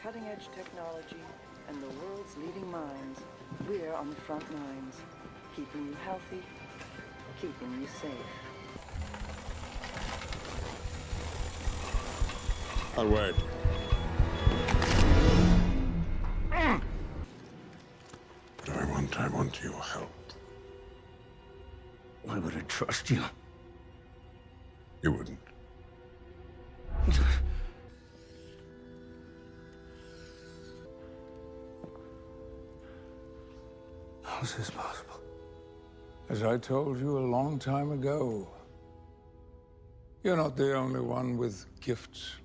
cutting-edge technology and the world's leading minds, we're on the front lines, keeping you healthy, keeping you safe. I'll wait. But I want your help. Why would I trust you? You wouldn't. How is this possible? As I told you a long time ago, you're not the only one with gifts.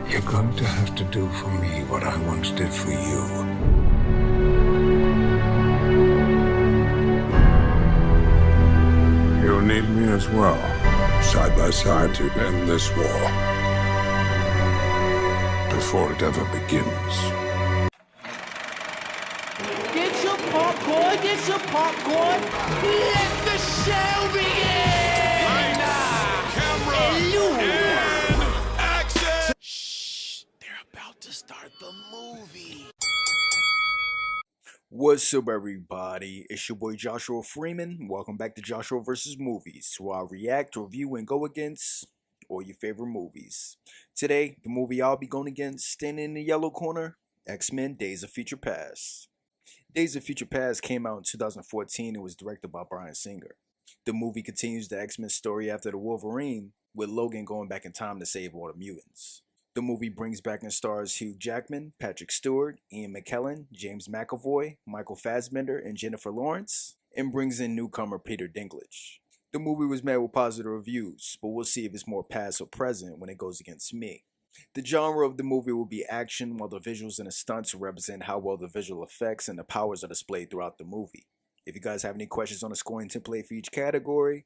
You're going to have to do for me what I once did for you. You'll need me as well, side by side to end this war. Before it ever begins. Get your popcorn, get your popcorn. Let the show begin! Lights, camera, and action! Shh, they're about to start the movie. What's up, everybody? It's your boy Joshua Freeman. Welcome back to Joshua vs. Movies, where I react, review, and go against all your favorite movies. Today, the movie I'll be going against, standing in the yellow corner, X-Men Days of Future Past. Days of Future Past came out in 2014 and was directed by Bryan Singer. The movie continues the X-Men story after the Wolverine, with Logan going back in time to save all the mutants. The movie brings back and stars Hugh Jackman, Patrick Stewart, Ian McKellen, James McAvoy, Michael Fassbender, and Jennifer Lawrence, and brings in newcomer Peter Dinklage. The movie was met with positive reviews, but we'll see if it's more past or present when it goes against me. The genre of the movie will be action, while the visuals and the stunts represent how well the visual effects and the powers are displayed throughout the movie. If you guys have any questions on the scoring template for each category,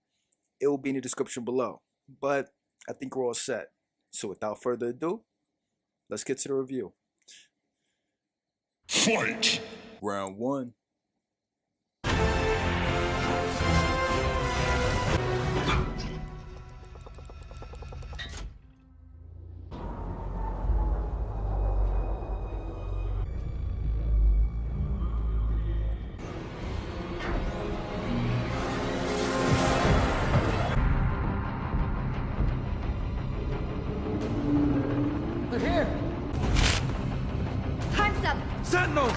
it will be in the description below. But I think we're all set. So without further ado, let's get to the review. Fight! Round 1. But here! Time's up! Sentinels!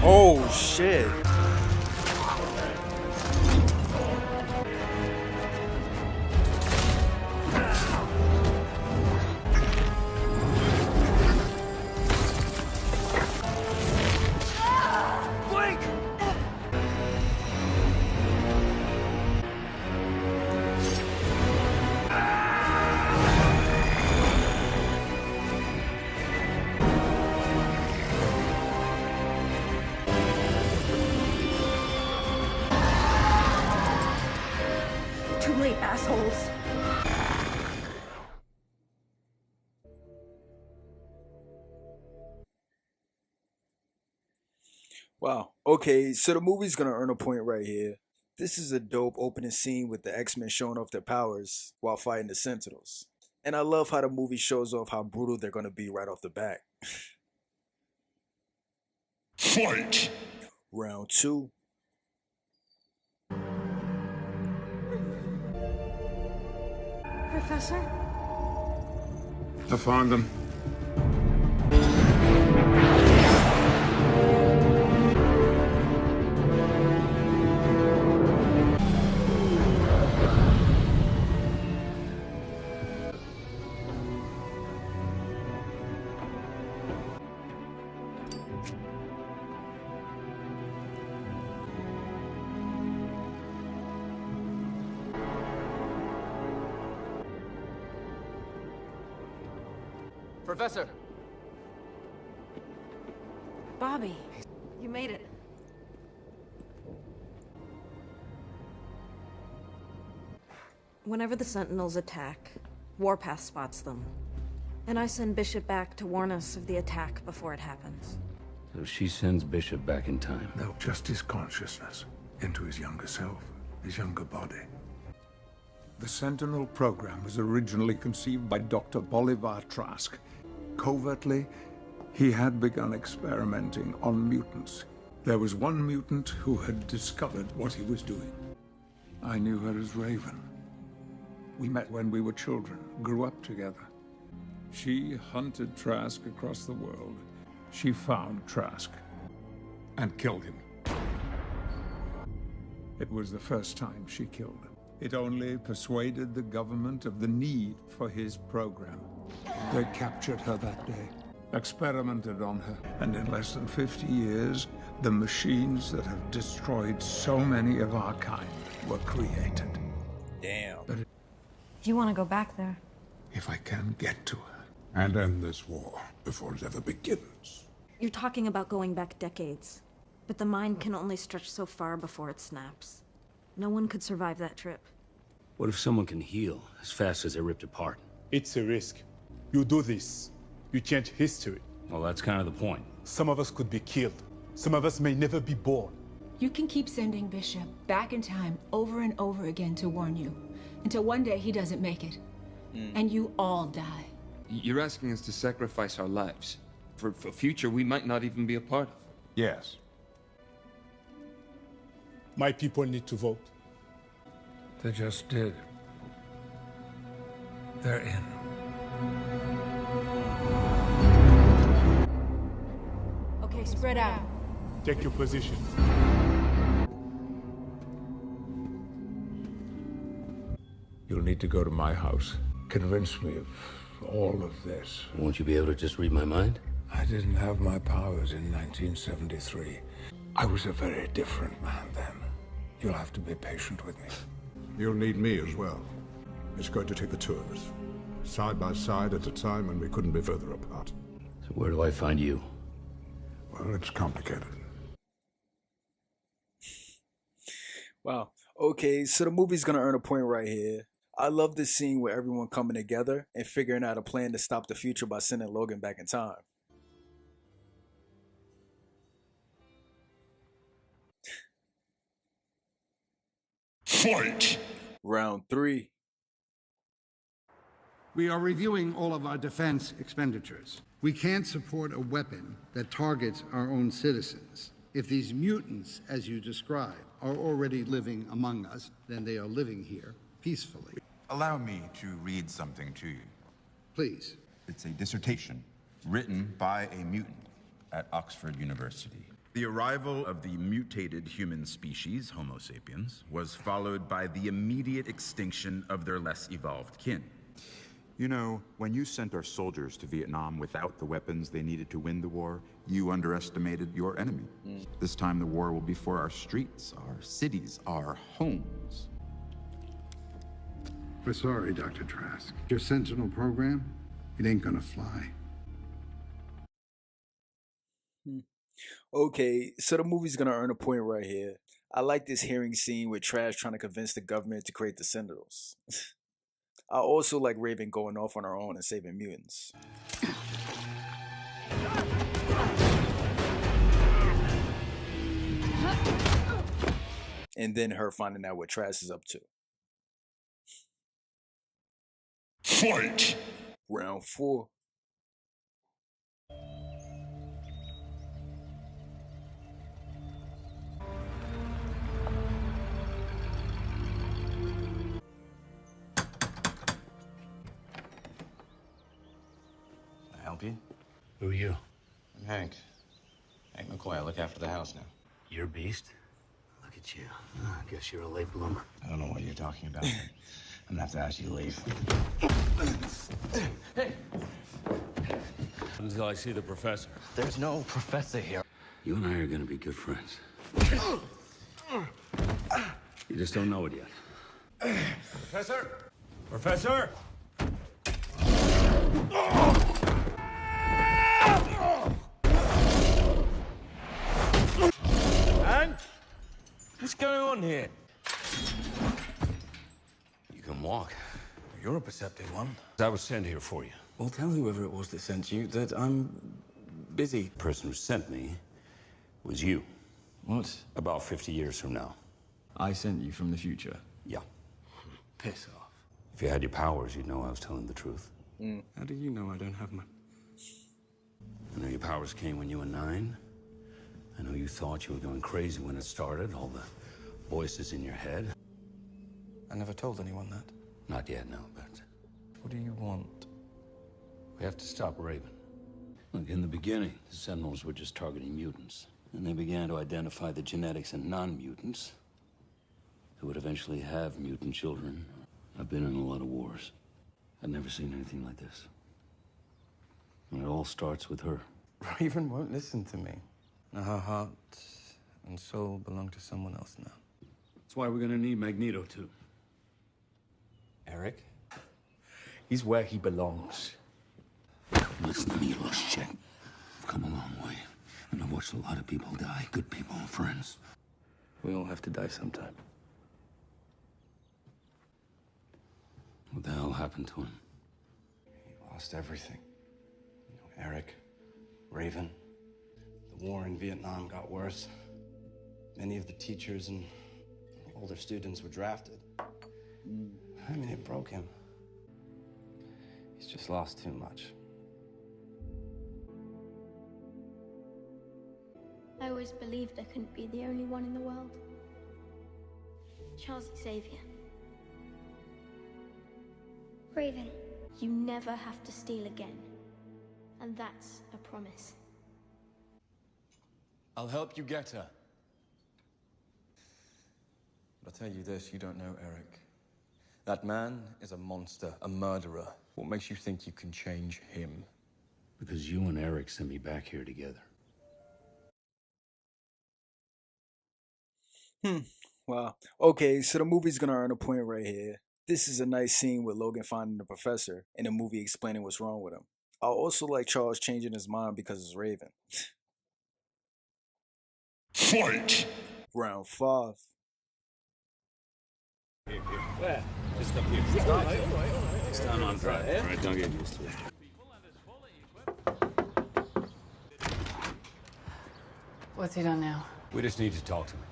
Oh shit. Blink! Too late, assholes. Wow. Okay, so the movie's gonna earn a point right here. This is a dope opening scene with the X-Men showing off their powers while fighting the Sentinels. And I love how the movie shows off how brutal they're gonna be right off the bat. Fight! Round 2. Professor? I found them. Professor! Bobby, you made it. Whenever the Sentinels attack, Warpath spots them. And I send Bishop back to warn us of the attack before it happens. So she sends Bishop back in time. They'll adjust his consciousness into his younger self, his younger body. The Sentinel program was originally conceived by Dr. Bolivar Trask. Covertly, he had begun experimenting on mutants. There was one mutant who had discovered what he was doing. I knew her as Raven. We met when we were children, grew up together. She hunted Trask across the world. She found Trask and killed him. It was the first time she killed him. It only persuaded the government of the need for his program. They captured her that day, experimented on her, and in less than 50 years, the machines that have destroyed so many of our kind were created. Damn. But You want to go back there? if I can get to her, And end this war before it ever begins. You're talking about going back decades. But the mind can only stretch so far before it snaps. No one could survive that trip. What if someone can heal as fast as they're ripped apart? It's a risk. You do this, you change history. Well, that's kind of the point. Some of us could be killed. Some of us may never be born. You can keep sending Bishop back in time over and over again to warn you, until one day he doesn't make it, and you all die. You're asking us to sacrifice our lives for a future we might not even be a part of. Yes. My people need to vote. they just did. They're in. Okay, spread out. Take your position. You'll need to go to my house. Convince me of all of this. Won't you be able to just read my mind? I didn't have my powers in 1973. I was a very different man then. You'll have to be patient with me. You'll need me as well. It's going to take the two of us, side by side at a time when we couldn't be further apart. So where do I find you? Well, it's complicated. Wow. Okay, so the movie's gonna earn a point right here. I love this scene with everyone coming together and figuring out a plan to stop the future by sending Logan back in time. Fight! Round 3. We are reviewing all of our defense expenditures. We can't support a weapon that targets our own citizens. If these mutants, as you describe, are already living among us, then they are living here peacefully. Allow me to read something to you. Please. It's a dissertation written by a mutant at Oxford University. The arrival of the mutated human species, Homo sapiens, was followed by the immediate extinction of their less evolved kin. You know, when you sent our soldiers to Vietnam without the weapons they needed to win the war, you underestimated your enemy. This time the war will be for our streets, our cities, our homes. We're sorry, Dr. Trask. Your Sentinel program, it ain't gonna fly. Okay, so the movie's gonna earn a point right here. I like this hearing scene with Trash trying to convince the government to create the Sentinels. I also like Raven going off on her own and saving mutants. And then her finding out what Trash is up to. Fight! Round 4. Help you? Who are you? I'm Hank. Hank McCoy. I look after the house now. You're a beast? Look at you. I guess you're a late bloomer. I don't know what you're talking about. I'm gonna have to ask you to leave. Hey! Until I see the professor. There's no professor here. You and I are gonna be good friends. You just don't know it yet. Professor! Professor! And? What's going on here? You can walk. You're a perceptive one. I was sent here for you. Well, tell whoever it was that sent you that I'm busy. The person who sent me was you. What? About 50 years from now. I sent you from the future? Yeah. Piss off. If you had your powers, you'd know I was telling the truth. How do you know I don't have my... I know your powers came when you were 9. I know you thought you were going crazy when it started, all the voices in your head. I never told anyone that. Not yet, no, but... What do you want? We have to stop Raven. Look, in the beginning, the Sentinels were just targeting mutants. And they began to identify the genetics in non-mutants who would eventually have mutant children. I've been in a lot of wars. I've never seen anything like this. And it all starts with her. Raven won't listen to me. Now her heart and soul belong to someone else now. That's why we're gonna need Magneto, too. Eric? He's where he belongs. Listen to me, you little shit. I've come a long way. And I've watched a lot of people die. Good people and friends. We all have to die sometime. What the hell happened to him? He lost everything. You know, Eric, Raven. The war in Vietnam got worse. Many of the teachers and older students were drafted. I mean, it broke him. He's just lost too much. I always believed I couldn't be the only one in the world. Charles Xavier. Raven, you never have to steal again. And that's a promise. I'll help you get her. But I'll tell you this, you don't know Eric. That man is a monster, a murderer. What makes you think you can change him? Because you and Eric sent me back here together. Wow. Okay, so the movie's gonna earn a point right here. This is a nice scene with Logan finding the professor and the movie explaining what's wrong with him. I also like Charles changing his mind because it's Raven. Fight! Round 5. Where? Just up here. It's time on drive. All right, don't get used to it. What's he done now? We just need to talk to him.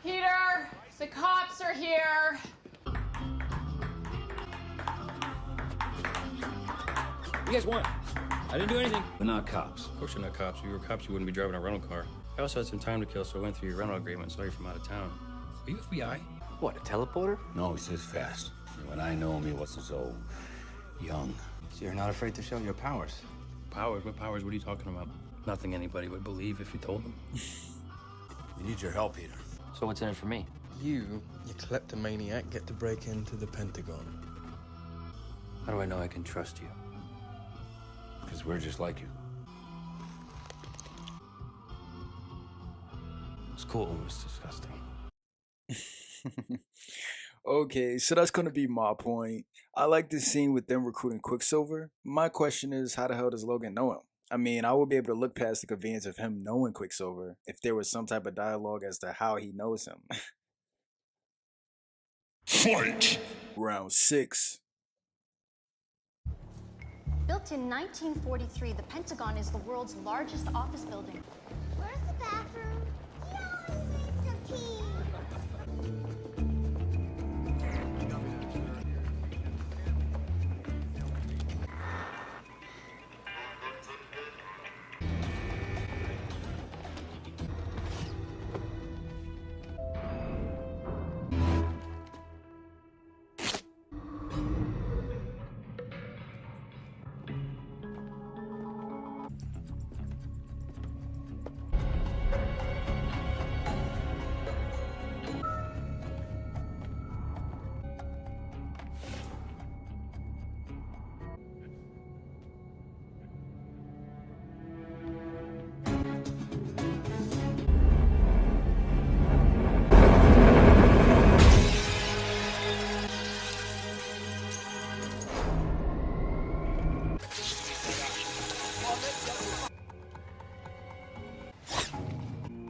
Peter, the cops are here. You guys want? I didn't do anything. We're not cops. Of course you're not cops. If you were cops, you wouldn't be driving a rental car. I also had some time to kill, so I went through your rental agreement. Saw you from out of town. Are you FBI? What, a teleporter? No, he says fast. When I know him, he wasn't so young. So you're not afraid to show your powers? Powers? What powers? What are you talking about? Nothing anybody would believe if you told them. We need your help, Peter. So what's in it for me? You kleptomaniac, get to break into the Pentagon. How do I know I can trust you? Because we're just like you. It's cool. It was disgusting. Okay, so that's gonna be my point. I like this scene with them recruiting Quicksilver. My question is, how the hell does Logan know him? I mean, I would be able to look past the convenience of him knowing Quicksilver if there was some type of dialogue as to how he knows him. Fight! Round 6. Built in 1943, the Pentagon is the world's largest office building. Where's the bathroom? Yeah, it's the key.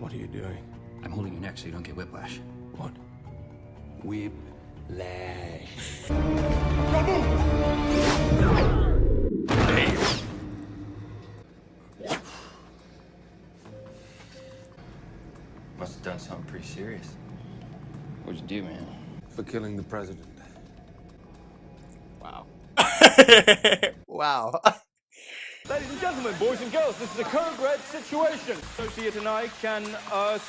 What are you doing? I'm holding your neck so you don't get whiplash. What? Whiplash. Must have done something pretty serious. What'd you do, man? For killing the president. Wow. Wow. Ladies and gentlemen, boys and girls, this is a code red situation. Associate and I can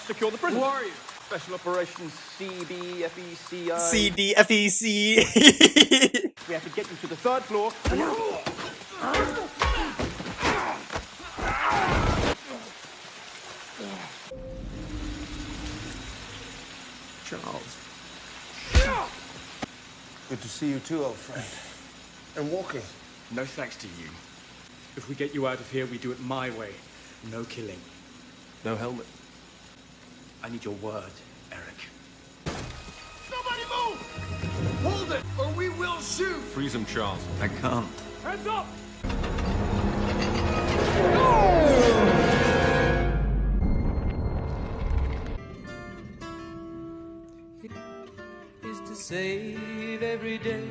secure the prison. Who are you? Special Operations CDFEC. CDFEC. We have to get you to the third floor. Charles. Good to see you too, old friend. And Walker. No thanks to you. If we get you out of here, we do it my way. No killing. No helmet. I need your word, Eric. Nobody move! Hold it, or we will shoot! Freeze him, Charles. I can't. Hands up! Is to save every day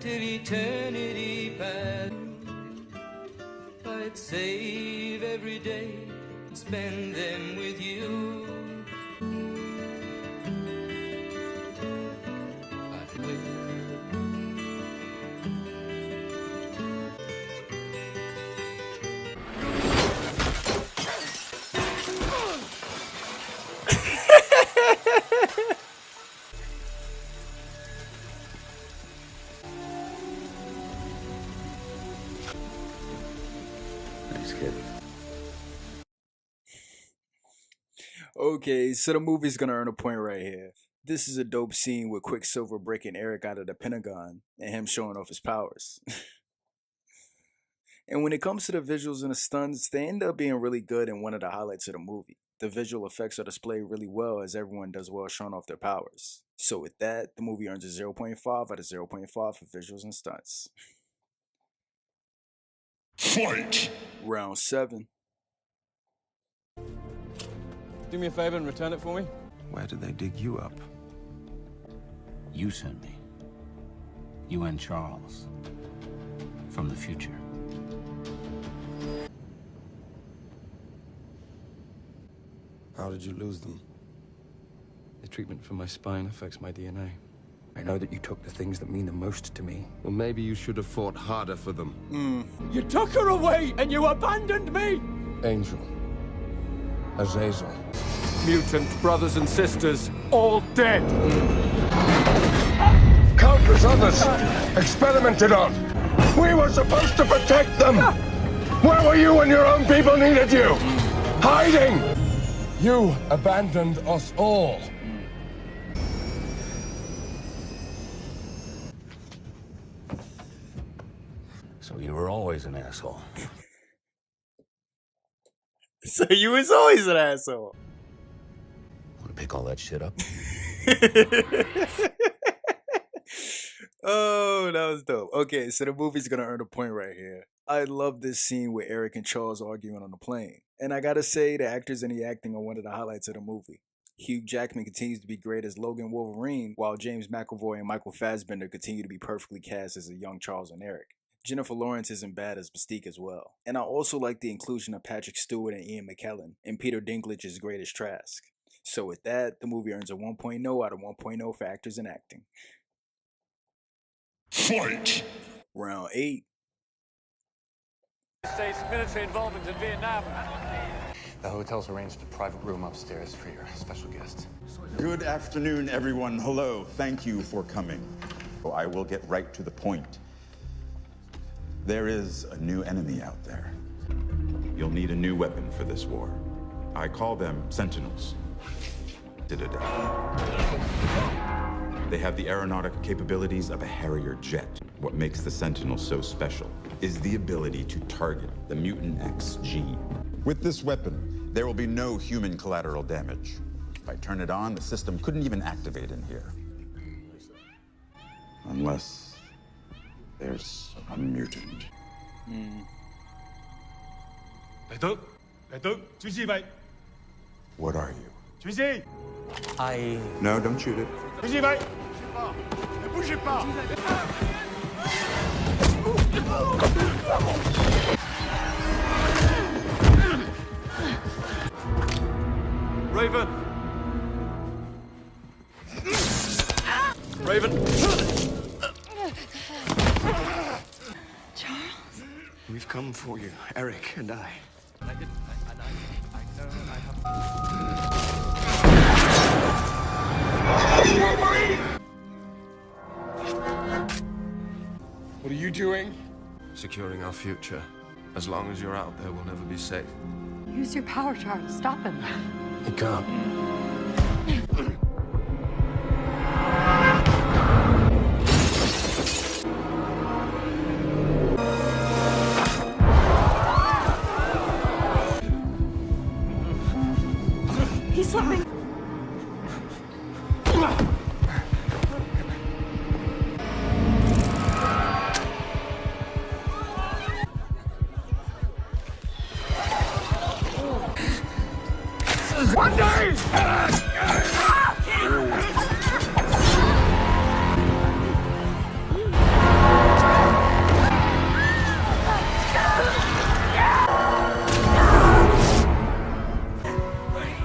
till eternity passes. I'd save every day and spend them with you. I will. Thanks, kid. Okay, so the movie's gonna earn a point right here. This is a dope scene with Quicksilver breaking Eric out of the Pentagon and him showing off his powers. And when it comes to the visuals and the stunts, they end up being really good and one of the highlights of the movie. The visual effects are displayed really well as everyone does well showing off their powers. So with that, the movie earns a 0.5 out of 0.5 for visuals and stunts. Fight! Round 7. Do me a favor and return it for me. Where did they dig you up? You sent me. You and Charles. From the future. How did you lose them? The treatment for my spine affects my DNA. I know that you took the things that mean the most to me. Well, maybe you should have fought harder for them. You took her away and you abandoned me! Angel. Azazel. Mutant brothers and sisters, all dead. Countless others experimented on. We were supposed to protect them. Where were you when your own people needed you? Hiding! You abandoned us all. So you were always an asshole. So you was always an asshole. Want to pick all that shit up? Oh, that was dope. Okay, so the movie's gonna earn a point right here. I love this scene with Eric and Charles arguing on the plane. And I gotta say, the actors and the acting are one of the highlights of the movie. Hugh Jackman continues to be great as Logan Wolverine, while James McAvoy and Michael Fassbender continue to be perfectly cast as a young Charles and Eric. Jennifer Lawrence isn't bad as Mystique as well. And I also like the inclusion of Patrick Stewart and Ian McKellen, and Peter Dinklage is great as Trask. So with that, the movie earns a 1.0 out of 1.0 for actors and acting. Fight! Round 8. States military involvement in Vietnam. The hotel's arranged a private room upstairs for your special guest. Good afternoon, everyone. Hello. Thank you for coming. I will get right to the point. There is a new enemy out there. You'll need a new weapon for this war. I call them Sentinels. Citadel. They have the aeronautic capabilities of a Harrier jet. What makes the Sentinel so special is the ability to target the Mutant X gene. With this weapon, there will be no human collateral damage. If I turn it on, the system couldn't even activate in here. Unless there's a mutant. What are you? Suicide! No, don't shoot it. Suicide, mate! Ne bougez pas! Raven! Raven! Charles? We've come for you, Eric and I. What are you doing? Securing our future. As long as you're out there, we'll never be safe. Use your power, Charles. Stop him. You can't. He's slipping. One day!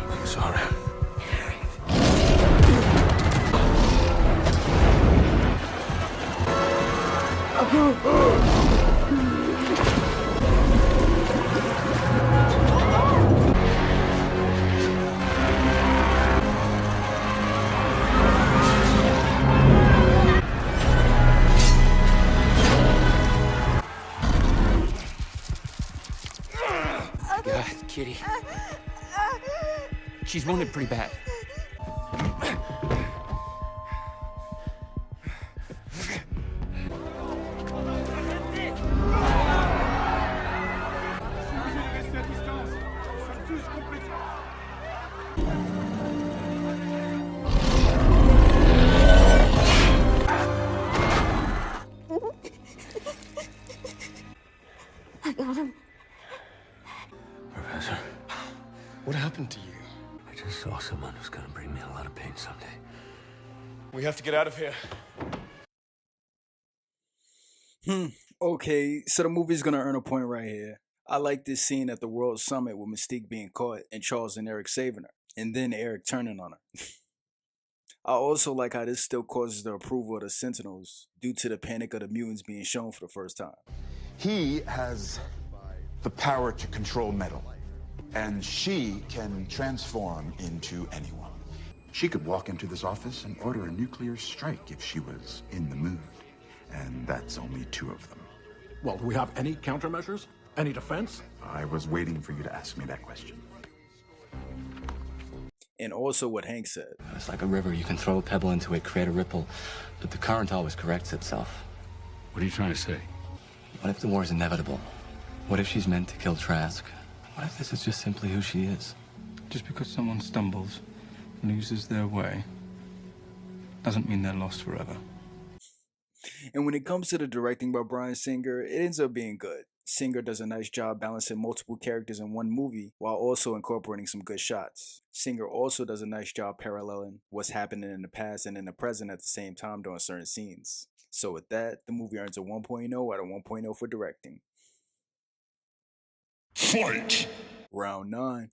I'm sorry. God, Kitty. She's wounded pretty bad. I got him. Professor, what happened to you? I just saw someone who's gonna bring me a lot of pain someday. We have to get out of here. Okay, so the movie's gonna earn a point right here. I like this scene at the World Summit with Mystique being caught and Charles and Eric saving her, and then Eric turning on her. I also like how this still causes the approval of the Sentinels due to the panic of the mutants being shown for the first time. He has the power to control metal, and she can transform into anyone. She could walk into this office and order a nuclear strike if she was in the mood, and that's only 2 of them. Well, do we have any countermeasures? Any defense? I was waiting for you to ask me that question. And also what Hank said. It's like a river. You can throw a pebble into it, create a ripple, but the current always corrects itself. What are you trying to say? What if the war is inevitable? What if she's meant to kill Trask? What if this is just simply who she is? Just because someone stumbles, loses their way, doesn't mean they're lost forever. And when it comes to the directing by Bryan Singer, it ends up being good. Singer does a nice job balancing multiple characters in one movie while also incorporating some good shots. Singer also does a nice job paralleling what's happening in the past and in the present at the same time during certain scenes. So with that, the movie earns a 1.0 out of 1.0 for directing. Fight! Round 9.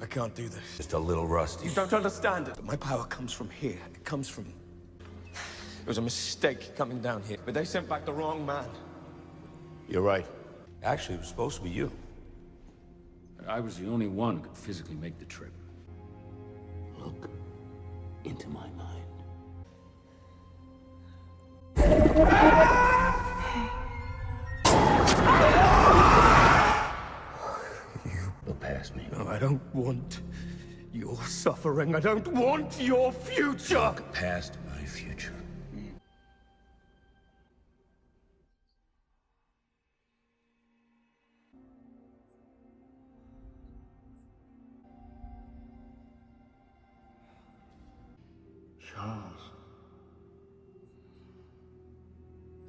I can't do this. Just a little rusty. You don't understand it. My power comes from here. It comes from... It was a mistake coming down here, but they sent back the wrong man. You're right. Actually, it was supposed to be you. I was the only one who could physically make the trip. Look into my mind. You will pass me. No, I don't want your suffering. I don't want your future. Look past my future.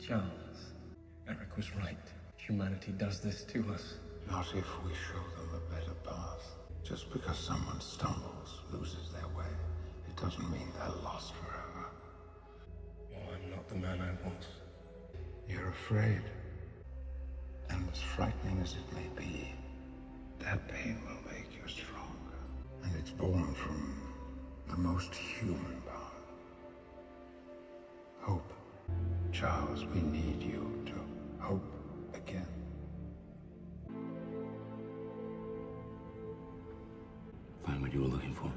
Charles, Eric was right. Humanity does this to us. Not if we show them a better path. Just because someone stumbles, loses their way, it doesn't mean they're lost forever. Oh, I'm not the man I was. You're afraid. And as frightening as it may be, that pain will make you stronger. And it's born from the most human part. Hope. Charles, we need you to hope again. Find what you were looking for.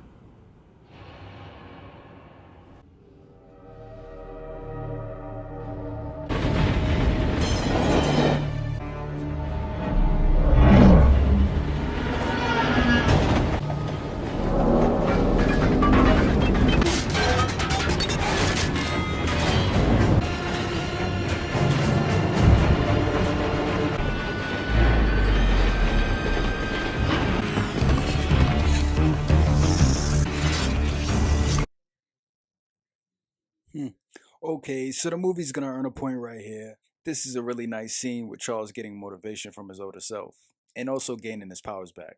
Okay, so the movie's gonna earn a point right here. This is a really nice scene with Charles getting motivation from his older self and also gaining his powers back.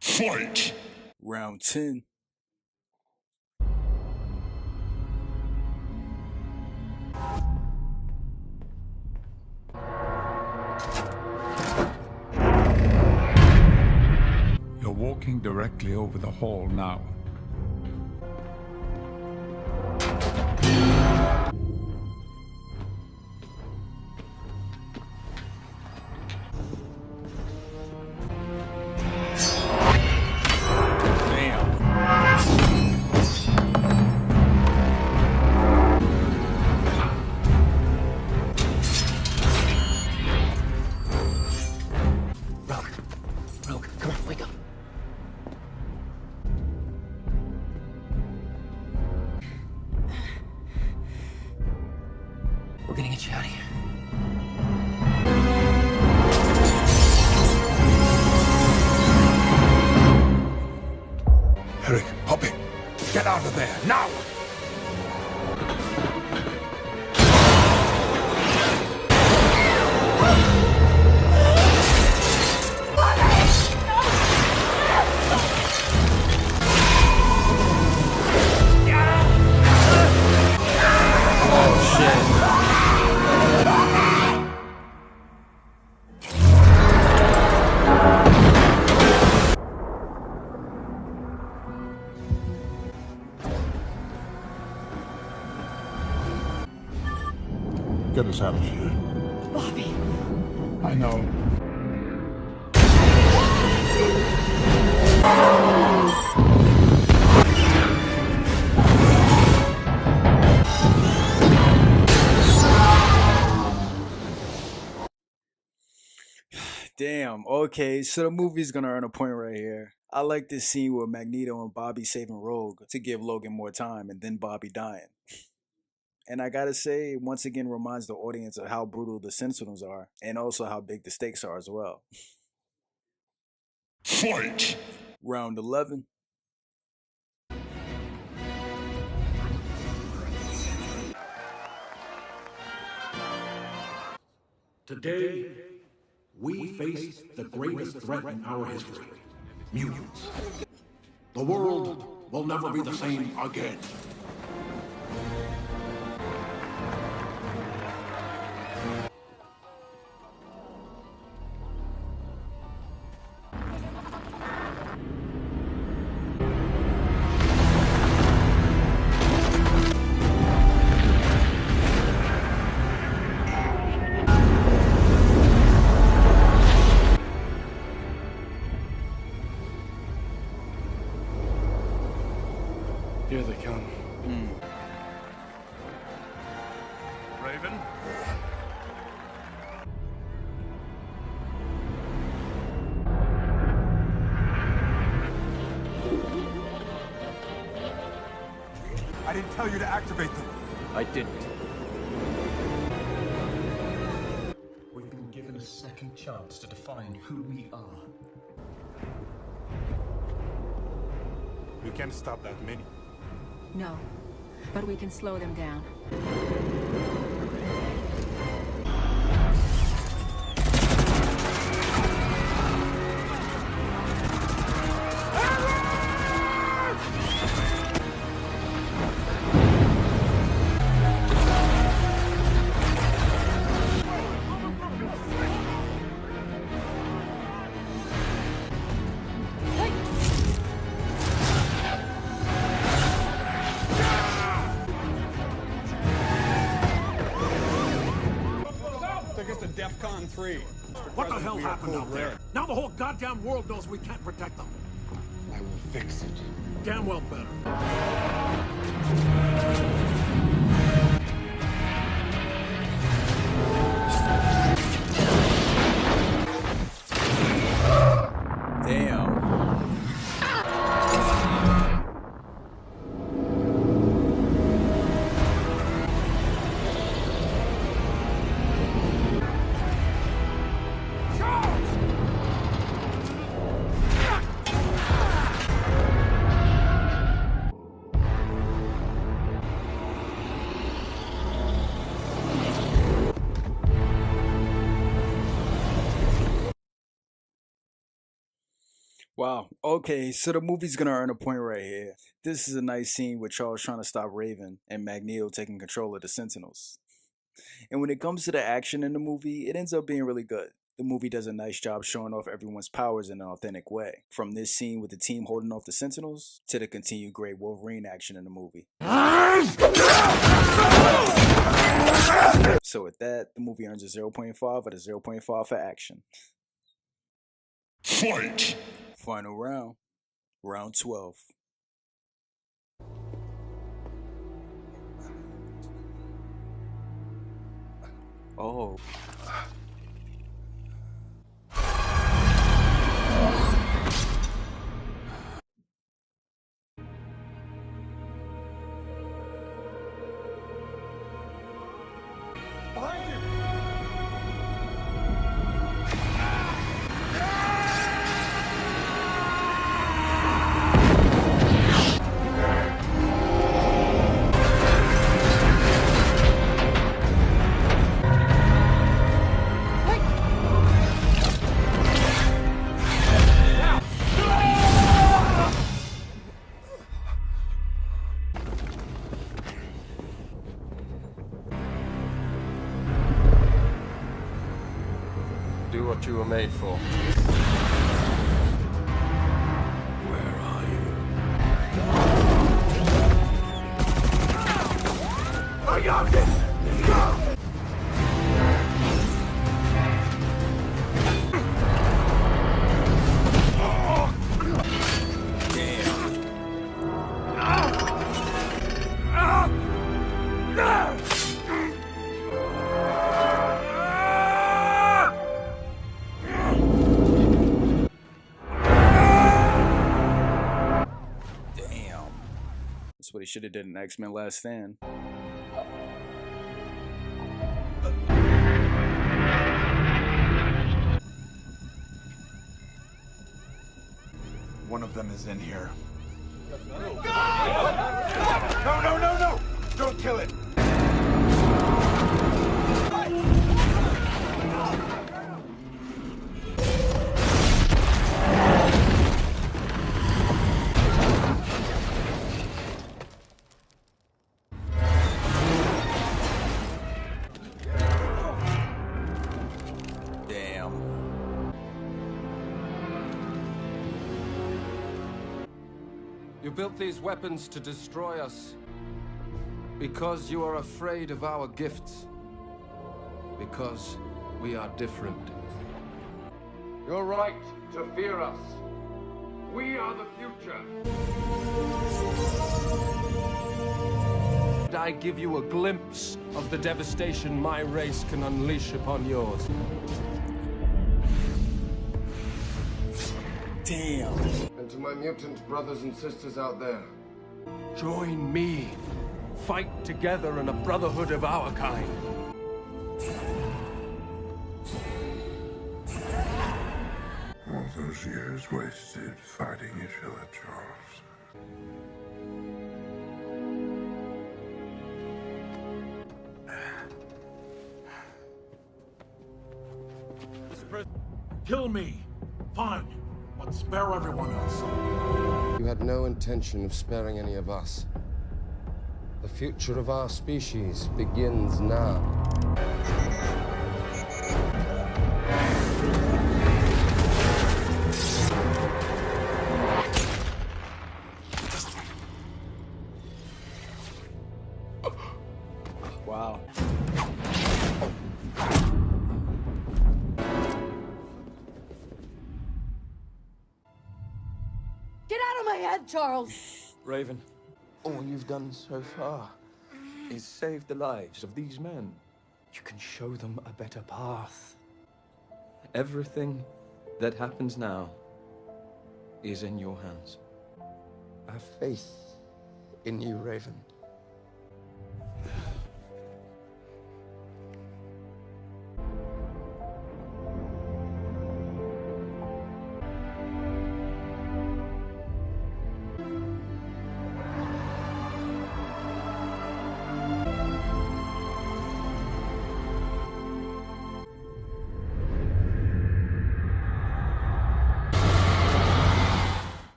Fight! Round 10. You're walking directly over the hall now. We're gonna get you out of here. Eric, hop in. Get out of there, now! Get us out of here. Bobby. I know. Damn, okay, so the movie's gonna earn a point right here. I like this scene with Magneto and Bobby saving Rogue to give Logan more time and then Bobby dying. And I gotta say, once again reminds the audience of how brutal the Sentinels are and also how big the stakes are as well. Fight! Round 11. Today, we face the greatest threat in our history. Mutants. The world will never be the same again. Here they come. Raven? I didn't tell you to activate them. I didn't. We've been given a second chance to define who we are. We can't stop that many. No, but we can slow them down. on 3. What the hell happened out there? Now the whole goddamn world knows we can't protect them. I will fix it. Damn well better. Damn. Wow. Okay, so the movie's gonna earn a point right here. This is a nice scene with Charles trying to stop Raven and Magneto taking control of the Sentinels. And when it comes to the action in the movie, it ends up being really good. The movie does a nice job showing off everyone's powers in an authentic way. From this scene with the team holding off the Sentinels, to the continued great Wolverine action in the movie. So with that, the movie earns a 0.5 out of 0.5 for action. Fight! Final round. Round 12. Oh. Behind you! Do what you were made for. Where are you? I got this! That's what he should have did in X-Men Last Stand. One of them is in here. No, no, no, no! Don't kill it! You built these weapons to destroy us because you are afraid of our gifts, because we are different. You're right to fear us. We are the future. And I give you a glimpse of the devastation my race can unleash upon yours. Damn. And to my mutant brothers and sisters out there, join me. Fight together in a brotherhood of our kind. All those years wasted fighting each other, Charles. Kill me. Fine. But spare everyone else. you had no intention of sparing any of us. The future of our species begins now. Wow. head, Charles. Raven, all you've done so far is save the lives of these men. You can show them a better path. Everything that happens now is in your hands. I have faith in you, Raven.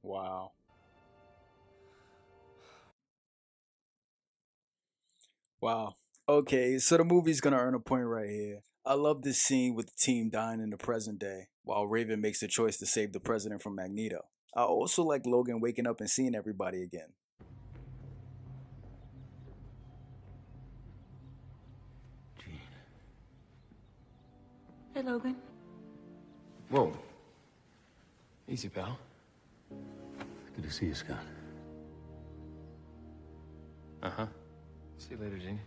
Wow. Wow. Okay, so the movie's gonna earn a point right here. I love this scene with the team dying in the present day, while Raven makes the choice to save the president from Magneto. I also like Logan waking up and seeing everybody again. Hey, Logan. Whoa. Easy, pal. Good to see you, Scott. Uh-huh. See you later, Gene.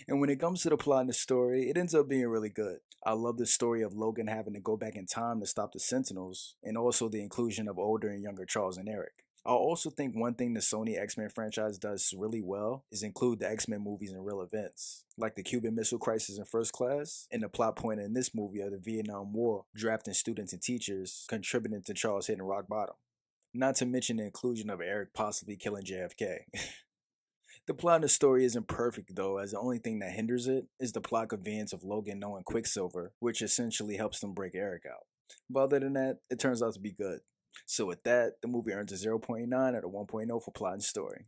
And when it comes to the plot and the story, it ends up being really good. I love the story of Logan having to go back in time to stop the Sentinels, and also the inclusion of older and younger Charles and Eric. I also think one thing the Sony X-Men franchise does really well is include the X-Men movies in real events, like the Cuban Missile Crisis in First Class, and the plot point in this movie of the Vietnam War, drafting students and teachers, contributing to Charles hitting rock bottom. Not to mention the inclusion of Eric possibly killing JFK. The plot and the story isn't perfect though, as the only thing that hinders it is the plot convenience of Logan knowing Quicksilver, which essentially helps them break Eric out. But other than that, it turns out to be good. So with that, the movie earns a 0.9 out of 1.0 for plot and story.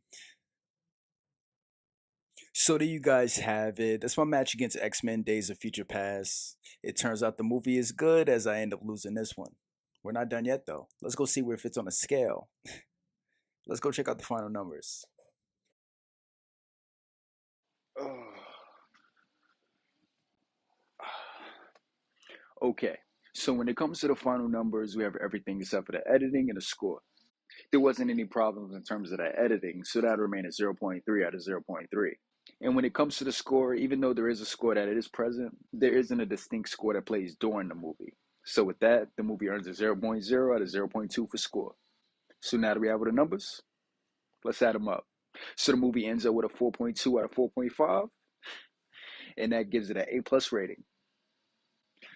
So there you guys have it. That's my match against X-Men Days of Future Past. It turns out the movie is good as I end up losing this one. We're not done yet though. Let's go see where it fits on a scale. Let's go check out the final numbers. Okay, so when it comes to the final numbers, we have everything except for the editing and the score. There wasn't any problems in terms of the editing, so that remained at 0.3 out of 0.3. And when it comes to the score, even though there is a score that is present, there isn't a distinct score that plays during the movie. So with that, the movie earns a 0.0 out of 0.2 for score. So now that we have all the numbers, let's add them up. So the movie ends up with a 4.2 out of 4.5, and that gives it an A+ rating.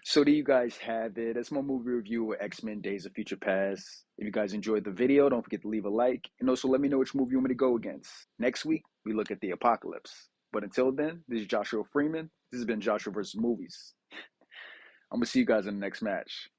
So there you guys have it. That's my movie review of X-Men Days of Future Past. If you guys enjoyed the video, don't forget to leave a like. And also let me know which movie you want me to go against. Next week, we look at the Apocalypse. But until then, this is Joshua Freeman. This has been Joshua vs. Movies. I'm going to see you guys in the next match.